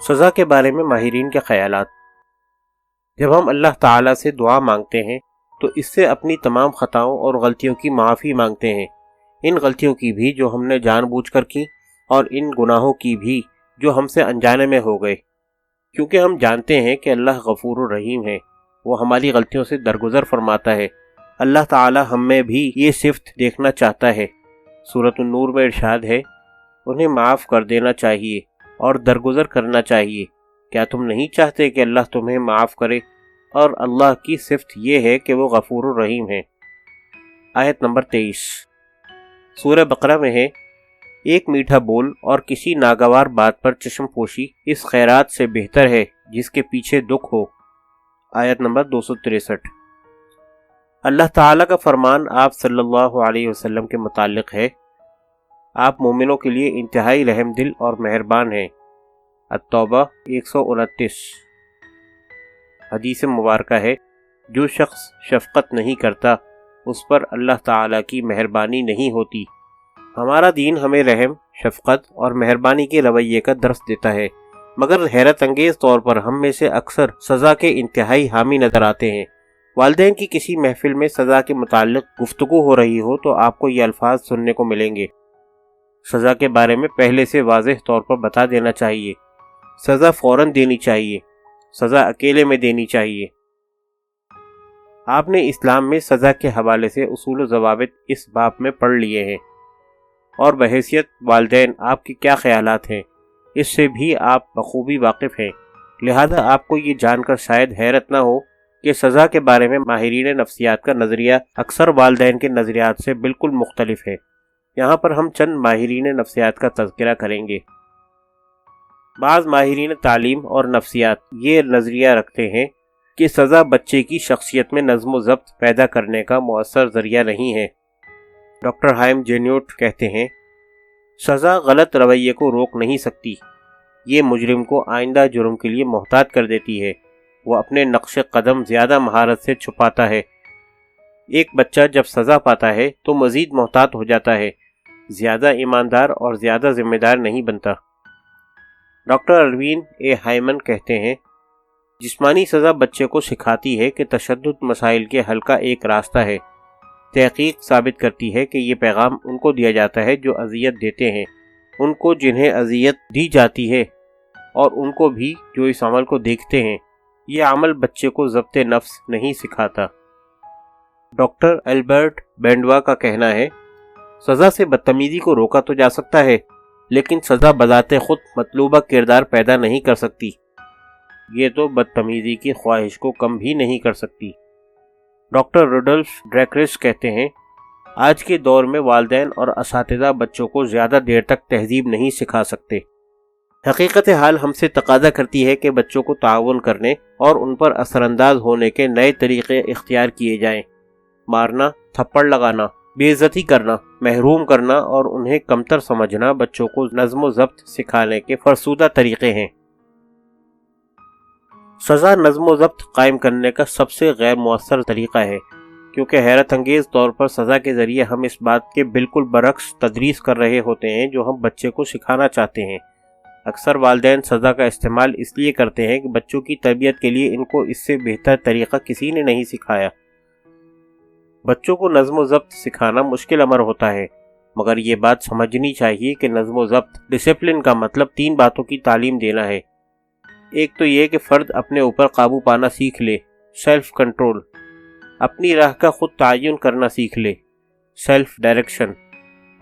سزا کے بارے میں ماہرین کے خیالات۔ جب ہم اللہ تعالیٰ سے دعا مانگتے ہیں تو اس سے اپنی تمام خطاؤں اور غلطیوں کی معافی مانگتے ہیں، ان غلطیوں کی بھی جو ہم نے جان بوجھ کر کی اور ان گناہوں کی بھی جو ہم سے انجانے میں ہو گئے، کیونکہ ہم جانتے ہیں کہ اللہ غفور الرحیم ہے، وہ ہماری غلطیوں سے درگزر فرماتا ہے۔ اللہ تعالیٰ ہم میں بھی یہ صفت دیکھنا چاہتا ہے۔ سورۃ النور میں ارشاد ہے، انہیں معاف کر دینا چاہیے اور درگزر کرنا چاہیے۔ کیا تم نہیں چاہتے کہ اللہ تمہیں معاف کرے؟ اور اللہ کی صفت یہ ہے کہ وہ غفور الرحیم ہے۔ آیت نمبر 23 سورہ بقرہ میں ہے، ایک میٹھا بول اور کسی ناگوار بات پر چشم پوشی اس خیرات سے بہتر ہے جس کے پیچھے دکھ ہو۔ آیت نمبر 263۔ اللہ تعالیٰ کا فرمان آپ صلی اللہ علیہ وسلم کے متعلق ہے، آپ مومنوں کے لیے انتہائی رحم دل اور مہربان ہیں۔ التوبہ 129۔ حدیث مبارکہ ہے، جو شخص شفقت نہیں کرتا اس پر اللہ تعالیٰ کی مہربانی نہیں ہوتی۔ ہمارا دین ہمیں رحم، شفقت اور مہربانی کے رویے کا درس دیتا ہے، مگر حیرت انگیز طور پر ہم میں سے اکثر سزا کے انتہائی حامی نظر آتے ہیں۔ والدین کی کسی محفل میں سزا کے متعلق گفتگو ہو رہی ہو تو آپ کو یہ الفاظ سننے کو ملیں گے، سزا کے بارے میں پہلے سے واضح طور پر بتا دینا چاہیے، سزا فوراً دینی چاہیے، سزا اکیلے میں دینی چاہیے۔ آپ نے اسلام میں سزا کے حوالے سے اصول و ضوابط اس باب میں پڑھ لیے ہیں، اور بحیثیت والدین آپ کے کیا خیالات ہیں اس سے بھی آپ بخوبی واقف ہیں، لہذا آپ کو یہ جان کر شاید حیرت نہ ہو کہ سزا کے بارے میں ماہرین نفسیات کا نظریہ اکثر والدین کے نظریات سے بالکل مختلف ہے۔ یہاں پر ہم چند ماہرین نفسیات کا تذکرہ کریں گے۔ بعض ماہرین تعلیم اور نفسیات یہ نظریہ رکھتے ہیں کہ سزا بچے کی شخصیت میں نظم و ضبط پیدا کرنے کا مؤثر ذریعہ نہیں ہے۔ ڈاکٹر ہائم جینیوٹ کہتے ہیں، سزا غلط رویے کو روک نہیں سکتی، یہ مجرم کو آئندہ جرم کے لیے محتاط کر دیتی ہے، وہ اپنے نقش قدم زیادہ مہارت سے چھپاتا ہے۔ ایک بچہ جب سزا پاتا ہے تو مزید محتاط ہو جاتا ہے، زیادہ ایماندار اور زیادہ ذمہ دار نہیں بنتا۔ ڈاکٹر اروین اے ہائمن کہتے ہیں، جسمانی سزا بچے کو سکھاتی ہے کہ تشدد مسائل کے حل کا ایک راستہ ہے۔ تحقیق ثابت کرتی ہے کہ یہ پیغام ان کو دیا جاتا ہے جو اذیت دیتے ہیں، ان کو جنہیں اذیت دی جاتی ہے، اور ان کو بھی جو اس عمل کو دیکھتے ہیں۔ یہ عمل بچے کو ضبط نفس نہیں سکھاتا۔ ڈاکٹر البرٹ بینڈوا کا کہنا ہے، سزا سے بدتمیزی کو روکا تو جا سکتا ہے، لیکن سزا بذات خود مطلوبہ کردار پیدا نہیں کر سکتی، یہ تو بدتمیزی کی خواہش کو کم بھی نہیں کر سکتی۔ ڈاکٹر روڈولف ڈریکرس کہتے ہیں، آج کے دور میں والدین اور اساتذہ بچوں کو زیادہ دیر تک تہذیب نہیں سکھا سکتے۔ حقیقت حال ہم سے تقاضا کرتی ہے کہ بچوں کو تعاون کرنے اور ان پر اثر انداز ہونے کے نئے طریقے اختیار کیے جائیں۔ مارنا، تھپڑ لگانا، بے عزتی کرنا، محروم کرنا اور انہیں کمتر سمجھنا بچوں کو نظم و ضبط سکھانے کے فرسودہ طریقے ہیں۔ سزا نظم و ضبط قائم کرنے کا سب سے غیر مؤثر طریقہ ہے، کیونکہ حیرت انگیز طور پر سزا کے ذریعے ہم اس بات کے بالکل برعکس تدریس کر رہے ہوتے ہیں جو ہم بچے کو سکھانا چاہتے ہیں۔ اکثر والدین سزا کا استعمال اس لیے کرتے ہیں کہ بچوں کی تربیت کے لیے ان کو اس سے بہتر طریقہ کسی نے نہیں سکھایا۔ بچوں کو نظم و ضبط سکھانا مشکل امر ہوتا ہے، مگر یہ بات سمجھنی چاہیے کہ نظم و ضبط ڈسپلن کا مطلب 3 باتوں کی تعلیم دینا ہے۔ ایک تو یہ کہ فرد اپنے اوپر قابو پانا سیکھ لے، سیلف کنٹرول، اپنی راہ کا خود تعین کرنا سیکھ لے، سیلف ڈائریکشن،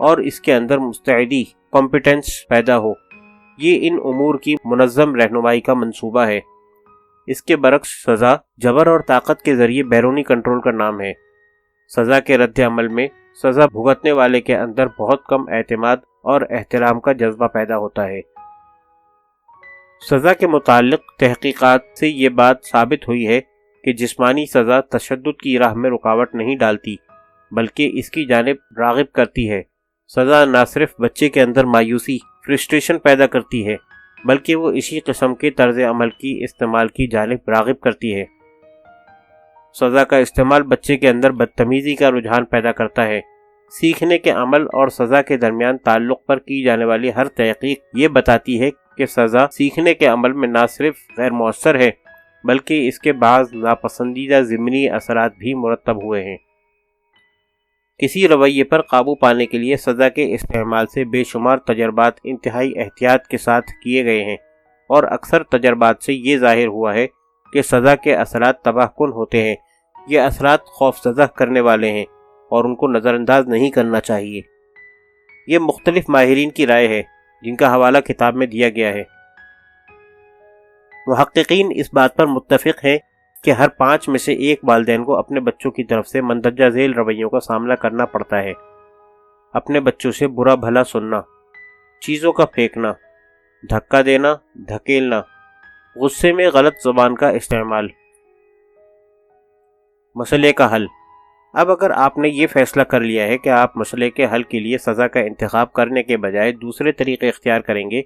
اور اس کے اندر مستعدی، کمپیٹنس پیدا ہو۔ یہ ان امور کی منظم رہنمائی کا منصوبہ ہے۔ اس کے برعکس سزا جبر اور طاقت کے ذریعے بیرونی کنٹرول کا نام ہے۔ سزا کے رد عمل میں سزا بھگتنے والے کے اندر بہت کم اعتماد اور احترام کا جذبہ پیدا ہوتا ہے۔ سزا کے متعلق تحقیقات سے یہ بات ثابت ہوئی ہے کہ جسمانی سزا تشدد کی راہ میں رکاوٹ نہیں ڈالتی، بلکہ اس کی جانب راغب کرتی ہے۔ سزا نہ صرف بچے کے اندر مایوسی، فرسٹریشن پیدا کرتی ہے، بلکہ وہ اسی قسم کے طرز عمل کی استعمال کی جانب راغب کرتی ہے۔ سزا کا استعمال بچے کے اندر بدتمیزی کا رجحان پیدا کرتا ہے۔ سیکھنے کے عمل اور سزا کے درمیان تعلق پر کی جانے والی ہر تحقیق یہ بتاتی ہے کہ سزا سیکھنے کے عمل میں نہ صرف غیر مؤثر ہے بلکہ اس کے بعض ناپسندیدہ ضمنی اثرات بھی مرتب ہوئے ہیں۔ کسی رویے پر قابو پانے کے لیے سزا کے استعمال سے بے شمار تجربات انتہائی احتیاط کے ساتھ کیے گئے ہیں، اور اکثر تجربات سے یہ ظاہر ہوا ہے کہ سزا کے اثرات تباہ کن ہوتے ہیں۔ یہ اثرات خوف زدہ کرنے والے ہیں اور ان کو نظر انداز نہیں کرنا چاہیے۔ یہ مختلف ماہرین کی رائے ہے جن کا حوالہ کتاب میں دیا گیا ہے۔ محققین اس بات پر متفق ہیں کہ ہر 5 میں سے ایک والدین کو اپنے بچوں کی طرف سے مندرجہ ذیل رویوں کا سامنا کرنا پڑتا ہے۔ اپنے بچوں سے برا بھلا سننا، چیزوں کا پھینکنا، دھکا دینا، دھکیلنا، غصے میں غلط زبان کا استعمال۔ مسئلے کا حل۔ اب اگر آپ نے یہ فیصلہ کر لیا ہے کہ آپ مسئلے کے حل کے لیے سزا کا انتخاب کرنے کے بجائے دوسرے طریقے اختیار کریں گے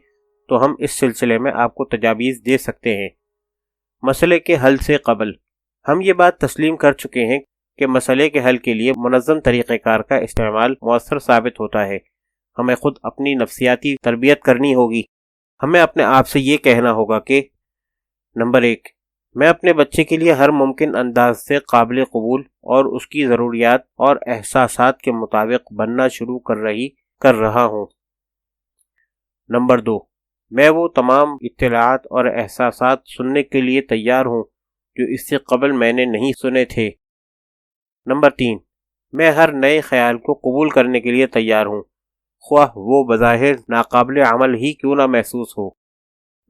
تو ہم اس سلسلے میں آپ کو تجاویز دے سکتے ہیں۔ مسئلے کے حل سے قبل ہم یہ بات تسلیم کر چکے ہیں کہ مسئلے کے حل کے لیے منظم طریقہ کار کا استعمال مؤثر ثابت ہوتا ہے۔ ہمیں خود اپنی نفسیاتی تربیت کرنی ہوگی۔ ہمیں اپنے آپ سے یہ کہنا ہوگا کہ نمبر 1، میں اپنے بچے کے لیے ہر ممکن انداز سے قابل قبول اور اس کی ضروریات اور احساسات کے مطابق بننا شروع کر رہا ہوں۔ نمبر 2، میں وہ تمام اطلاعات اور احساسات سننے کے لیے تیار ہوں جو اس سے قبل میں نے نہیں سنے تھے۔ نمبر 3، میں ہر نئے خیال کو قبول کرنے کے لیے تیار ہوں، خواہ وہ بظاہر ناقابل عمل ہی کیوں نہ محسوس ہو۔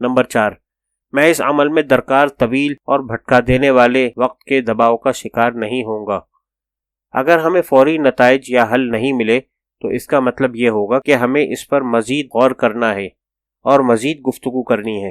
نمبر 4، میں اس عمل میں درکار طویل اور بھٹکا دینے والے وقت کے دباؤ کا شکار نہیں ہوں گا۔ اگر ہمیں فوری نتائج یا حل نہیں ملے تو اس کا مطلب یہ ہوگا کہ ہمیں اس پر مزید غور کرنا ہے اور مزید گفتگو کرنی ہے۔